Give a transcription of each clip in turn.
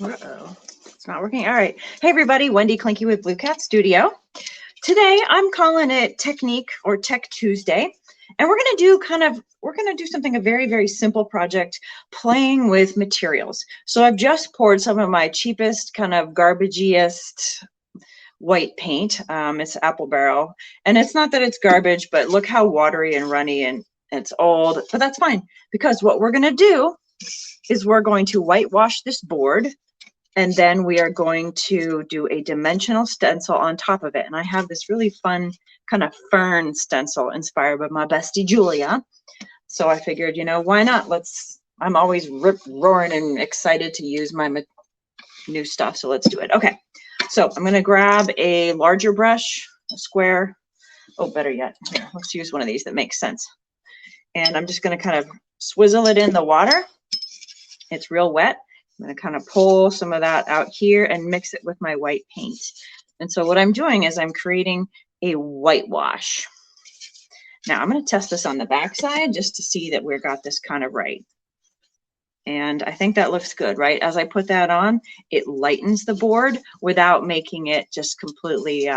Uh-oh, it's not working. All right. Hey, everybody, Wendy Clinky with Blue Cat Studio. Today, I'm calling it Technique or Tech Tuesday. And we're going to do something, a very, very simple project, playing with materials. So I've just poured some of my cheapest, kind of garbagiest white paint. It's Apple Barrel. And it's not that it's garbage, but look how watery and runny and it's old, but that's fine. Because what we're going to do is we're going to whitewash this board, and then we are going to do a dimensional stencil on top of it. And I have this really fun kind of fern stencil inspired by my bestie Julia. So I figured, you know, why not? I'm always rip-roaring and excited to use my new stuff, so let's do it. Okay, so I'm going to grab a larger brush, a square. Oh, better yet, here, let's use one of these that makes sense. And I'm just going to kind of swizzle it in the water. It's real wet. I'm going to kind of pull some of that out here and mix it with my white paint. And so what I'm doing is I'm creating a whitewash. Now I'm going to test this on the back side just to see that we've got this kind of right. And I think that looks good, right? As I put that on, it lightens the board without making it just completely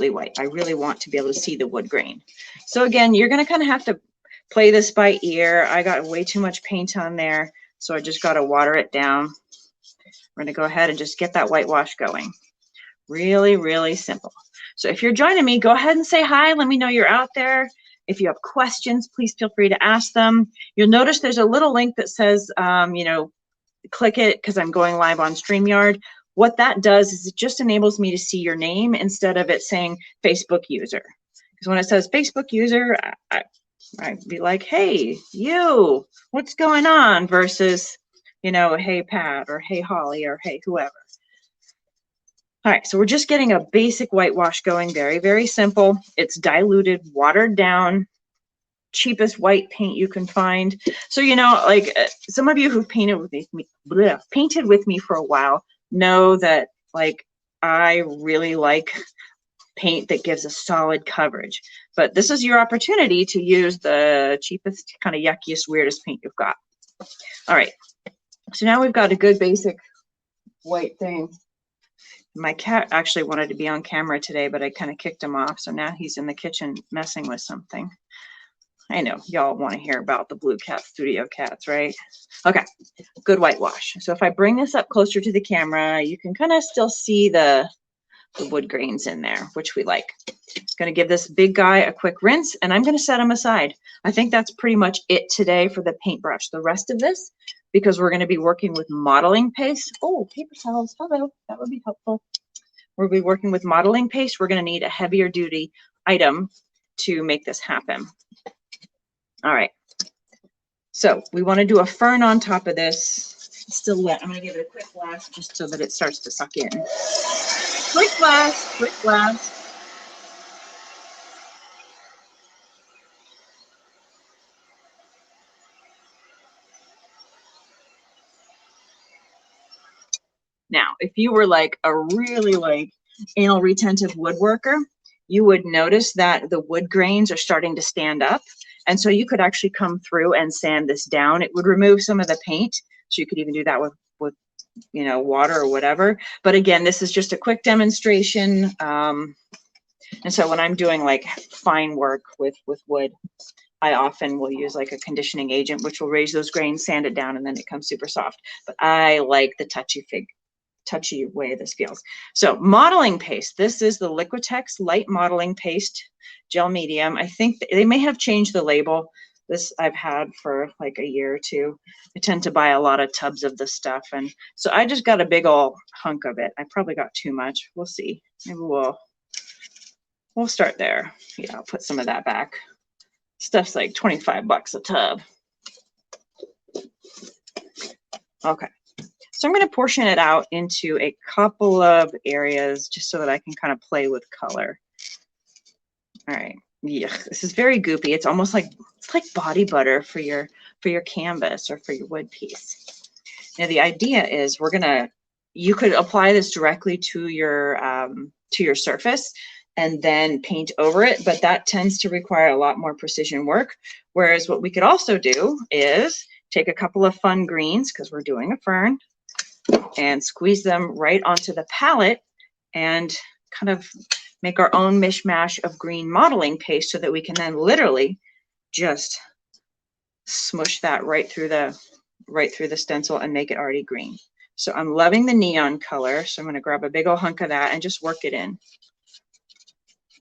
white. I really want to be able to see the wood grain. So again, you're going to kind of have to play this by ear. I got way too much paint on there, so I just got to water it down. We're going to go ahead and just get that whitewash going. Really, really simple. So if you're joining me, go ahead and say hi. Let me know you're out there. If you have questions, please feel free to ask them. You'll notice there's a little link that says, you know, click it because I'm going live on StreamYard. What that does is it just enables me to see your name instead of it saying Facebook user. Because when it says Facebook user, I'd be like, hey, you, what's going on? Versus, you know, hey, Pat, or hey, Holly, or hey, whoever. All right, so we're just getting a basic whitewash going. Very, very simple. It's diluted, watered down, cheapest white paint you can find. So, you know, like some of you who've painted with me for a while know that, like, I really like paint that gives a solid coverage. But this is your opportunity to use the cheapest, kind of yuckiest, weirdest paint you've got. All right, so now we've got a good basic white thing. My cat actually wanted to be on camera today, but I kind of kicked him off. So now he's in the kitchen messing with something. I know y'all want to hear about the Blue Cat Studio cats, right? Okay, good whitewash. So if I bring this up closer to the camera, you can kind of still see the wood grains in there, which we like. It's going to give this big guy a quick rinse, and I'm going to set him aside. I think that's pretty much it today for the paintbrush. The rest of this, because we're going to be working with modeling paste. Oh, paper towels, hello, that would be helpful. We'll be working with modeling paste. We're going to need a heavier duty item to make this happen. All right, so we want to do a fern on top of this. It's still wet. I'm going to give it a quick blast just so that it starts to suck in. Quick blast, quick blast. Now, if you were like a really like anal retentive woodworker, you would notice that the wood grains are starting to stand up. And so you could actually come through and sand this down. It would remove some of the paint. So you could even do that with you know, water or whatever. But again, this is just a quick demonstration. And so when I'm doing like fine work with wood, I often will use like a conditioning agent, which will raise those grains, sand it down, and then it comes super soft. But I like the touchy way this feels. So modeling paste, this is the Liquitex Light Modeling Paste Gel Medium. I think they may have changed the label. This I've had for like a year or two. I tend to buy a lot of tubs of this stuff, and so I just got a big old hunk of it. I probably got too much. We'll see. Maybe we'll start there. Yeah, I'll put some of that back. Stuff's like 25 bucks a tub. Okay, so I'm going to portion it out into a couple of areas just so that I can kind of play with color. All right. Yeah, this is very goopy. It's almost like, it's like body butter for your canvas or for your wood piece. Now the idea is you could apply this directly to your surface and then paint over it, but that tends to require a lot more precision work. Whereas what we could also do is take a couple of fun greens, because we're doing a fern, and squeeze them right onto the palette and kind of make our own mishmash of green modeling paste so that we can then literally just smush that right through the stencil and make it already green. So I'm loving the neon color. So I'm going to grab a big old hunk of that and just work it in.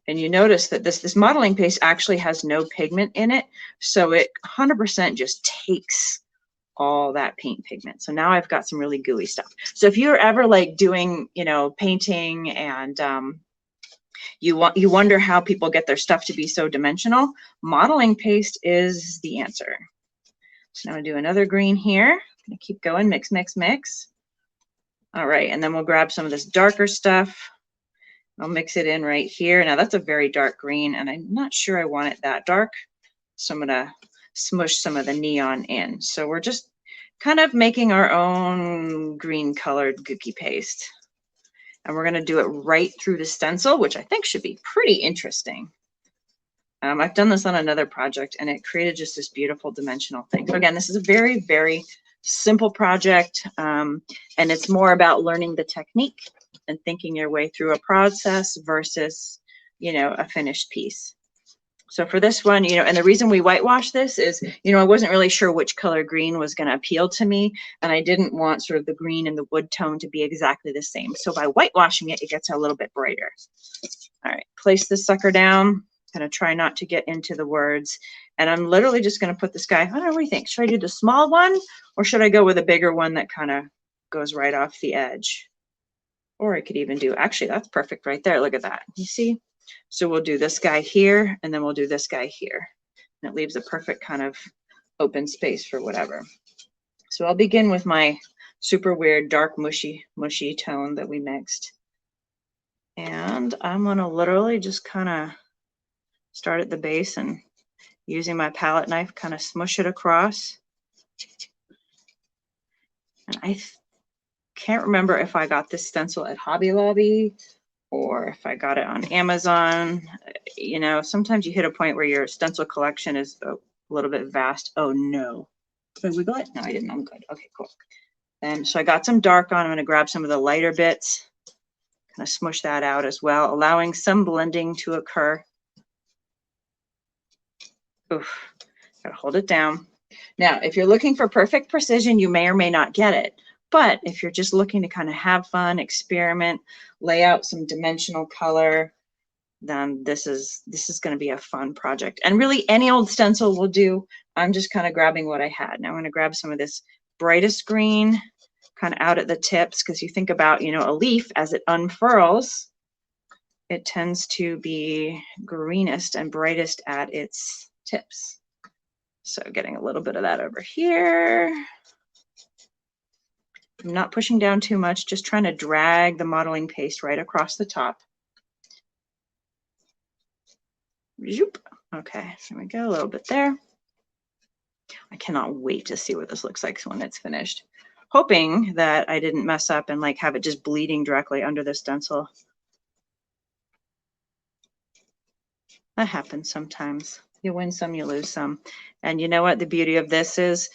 And you notice that this modeling paste actually has no pigment in it. So it 100% just takes all that paint pigment. So now I've got some really gooey stuff. So if you're ever like doing, you know, painting and you wonder how people get their stuff to be so dimensional, modeling paste is the answer. So now I'm gonna do another green here. I'm gonna keep going, mix, mix, mix. All right, and then we'll grab some of this darker stuff. I'll mix it in right here. Now that's a very dark green, and I'm not sure I want it that dark. So I'm gonna smush some of the neon in. So we're just kind of making our own green colored gooky paste. And we're gonna do it right through the stencil, which I think should be pretty interesting. I've done this on another project and it created just this beautiful dimensional thing. So again, this is a very, very simple project. And it's more about learning the technique and thinking your way through a process versus, you know, a finished piece. So for this one, you know, and the reason we whitewash this is, you know, I wasn't really sure which color green was going to appeal to me. And I didn't want sort of the green and the wood tone to be exactly the same. So by whitewashing it, it gets a little bit brighter. All right, place this sucker down. Gonna try not to get into the words. And I'm literally just gonna put this guy, I don't know, what do you think? Should I do the small one or should I go with a bigger one that kind of goes right off the edge? Or I could even do, actually, that's perfect right there. Look at that, you see? So we'll do this guy here and then we'll do this guy here. And it leaves a perfect kind of open space for whatever. So I'll begin with my super weird dark mushy tone that we mixed. And I'm gonna literally just kind of start at the base and using my palette knife, kind of smush it across. And I can't remember if I got this stencil at Hobby Lobby or if I got it on Amazon. You know, sometimes you hit a point where your stencil collection is a little bit vast. Oh no, did I wiggle it? No, I didn't, I'm good. Okay, cool. And so I got some dark on. I'm gonna grab some of the lighter bits, kind of smush that out as well, allowing some blending to occur. Oof, gotta hold it down. Now, if you're looking for perfect precision, you may or may not get it. But if you're just looking to kind of have fun, experiment, lay out some dimensional color, then this is going to be a fun project. And really any old stencil will do. I'm just kind of grabbing what I had. Now I'm going to grab some of this brightest green kind of out at the tips, because you think about, you know, a leaf as it unfurls, it tends to be greenest and brightest at its tips. So getting a little bit of that over here. I'm not pushing down too much, just trying to drag the modeling paste right across the top. Zoop. Okay, there we go, a little bit there. I cannot wait to see what this looks like when it's finished. Hoping that I didn't mess up and like have it just bleeding directly under the stencil. That happens sometimes. You win some, you lose some. And you know what the beauty of this is?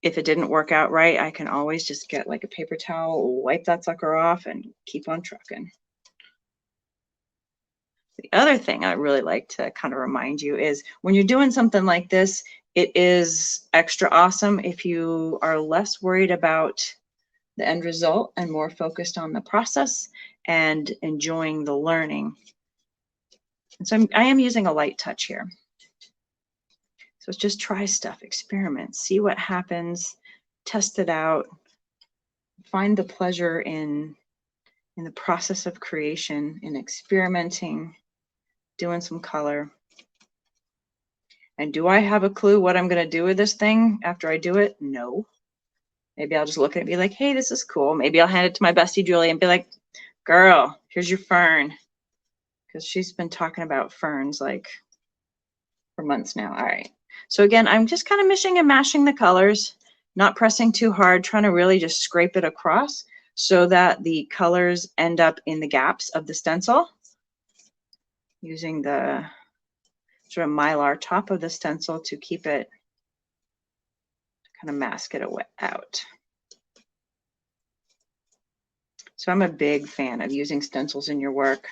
If it didn't work out right, I can always just get like a paper towel, wipe that sucker off and keep on trucking. The other thing I really like to kind of remind you is when you're doing something like this, it is extra awesome if you are less worried about the end result and more focused on the process and enjoying the learning. And so I am using a light touch here. So it's just try stuff, experiment, see what happens, test it out, find the pleasure in the process of creation, in experimenting, doing some color. And do I have a clue what I'm going to do with this thing after I do it? No. Maybe I'll just look at it and be like, hey, this is cool. Maybe I'll hand it to my bestie Julie and be like, girl, here's your fern. Because she's been talking about ferns like for months now. All right. So again, I'm just kind of mixing and mashing the colors, not pressing too hard, trying to really just scrape it across so that the colors end up in the gaps of the stencil. Using the sort of mylar top of the stencil to keep it kind of mask it out. So I'm a big fan of using stencils in your work.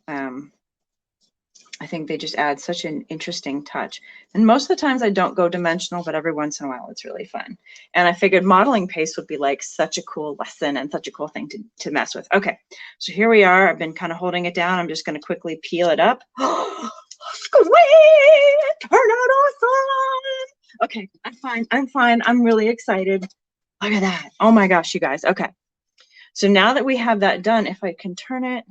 I think they just add such an interesting touch. And most of the times I don't go dimensional, but every once in a while it's really fun. And I figured modeling paste would be like such a cool lesson and such a cool thing to mess with. Okay, so here we are. I've been kind of holding it down. I'm just going to quickly peel it up. Sweet! Turn out awesome! Okay, I'm fine. I'm fine. I'm really excited. Look at that. Oh my gosh, you guys. Okay. So now that we have that done, if I can turn it,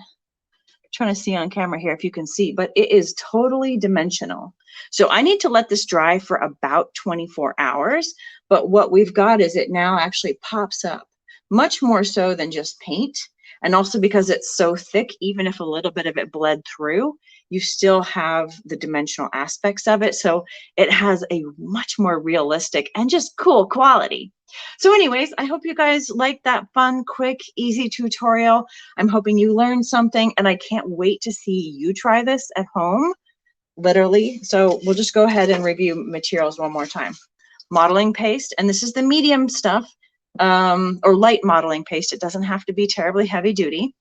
trying to see on camera here if you can see, but it is totally dimensional. So I need to let this dry for about 24 hours, but what we've got is it now actually pops up much more so than just paint. And also because it's so thick, even if a little bit of it bled through, you still have the dimensional aspects of it. So it has a much more realistic and just cool quality. So anyways, I hope you guys liked that fun, quick, easy tutorial. I'm hoping you learned something, and I can't wait to see you try this at home, literally. So we'll just go ahead and review materials one more time. Modeling paste, and this is the medium stuff, or light modeling paste. It doesn't have to be terribly heavy duty.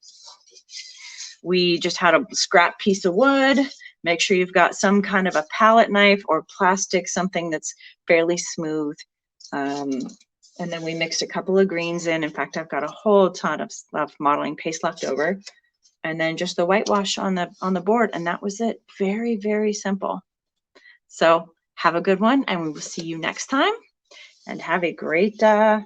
We just had a scrap piece of wood. Make sure you've got some kind of a palette knife or plastic, something that's fairly smooth. And then we mixed a couple of greens in. In fact, I've got a whole ton of modeling paste left over. And then just the whitewash on the board. And that was it. Very, very simple. So have a good one, and we will see you next time. And have a great, bye.